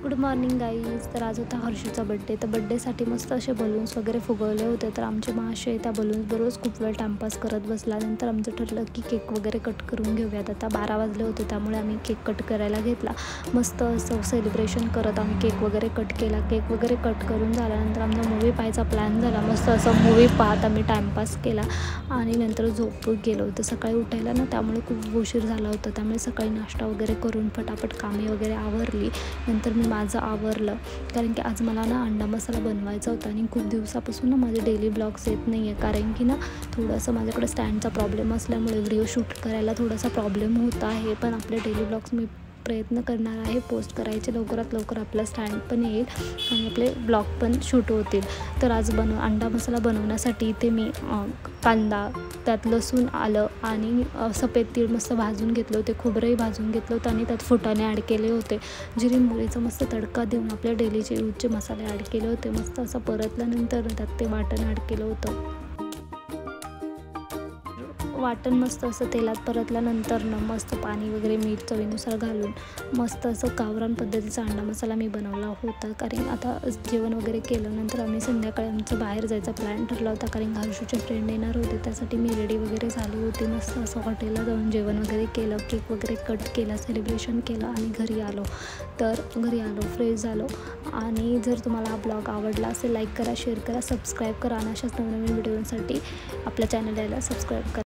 Good morning guys. तर आज होता हर्षूचा बड्डे. तर बड्डेसाठी मस्त असे बलून्स वगैरे फुगवले होते. तर आमचे महाशय त्या बलून्सबरोबरच खूप वेळ टाईमपास करत बसल्यानंतर आमचं ठरलं की केक वगैरे कट करून घेऊयात. आता 12 वाजले होते, त्यामुळे आम्ही केक कट करायला घेतला. मस्त असं सेलिब्रेशन करत आम्ही केक वगैरे कट केला. केक वगैरे कट करून झाल्यानंतर आमचा मूवी पाहायचा प्लॅन झाला. मस्त असं मूवी पाहत आम्ही टाईमपास केला आणि नंतर झोप गेलो. तर सकाळी उठायला ना त्यामुळे खूप उशीर झाला होता. त्यामुळे सकाळी नाश्ता वगैरे करून फटाफट कामे वगैरे आवरली. नंतर मी माझं आवरलं, कारण की आज मला ना अंडा मसाला बनवायचा होता आणि खूप दिवसापासून ना माझे डेली ब्लॉग्स येत नाही आहे, कारण की ना थोडंसं माझ्याकडे स्टँडचा प्रॉब्लेम असल्यामुळे व्हिडिओ शूट करायला थोडासा प्रॉब्लेम होत आहे. पण आपले डेली ब्लॉग्स मी प्रयत्न करणार आहे पोस्ट करायचे. लवकरात लवकर आपला स्टँड पण येईल आणि आपले ब्लॉग पण शूट होतील. तर आज अंडा मसाला बनवण्यासाठी इथे मी कांदा, त्यात लसूण, आलं आणि सफेद तीळ मस्त भाजून घेतले होते. खोबरंही भाजून घेतलं होतं आणि त्यात फुटाणे ॲड केले होते. जिरी मोहरीचा मस्त तडका देऊन आपल्या डेलीचे यूजचे मसाले ॲड केले होते. मस्त असं परतल्यानंतर त्यात ते वाटण ॲड केलं होतं. वाटण मस्त असं तेलात परतल्यानंतर मस्त पाणी वगैरे मीठ चवीनुसार घालून मस्त असं गावरान पद्धतीचा अंडा मसाला मी बनवला होता. कारण आता जेवण वगैरे केल्यानंतर आम्ही संध्याकाळी आमचं बाहेर जायचा प्लॅन ठरला होता, कारण हर्षूचे फ्रेंड येणार होते. त्यासाठी मी रेडी वगैरे झाली होती. मस्त असं हॉटेलला जाऊन जेवण वगैरे केलं, केक वगैरे कट केला, सेलिब्रेशन केलं आणि घरी आलो. फ्रेश झालो. आणि जर तुम्हाला हा ब्लॉग आवडला असेल, लाईक करा, शेअर करा, सबस्क्राईब करा आणि अशाच नवनवीन व्हिडिओसाठी आपल्या चॅनलला सबस्क्राईब करा.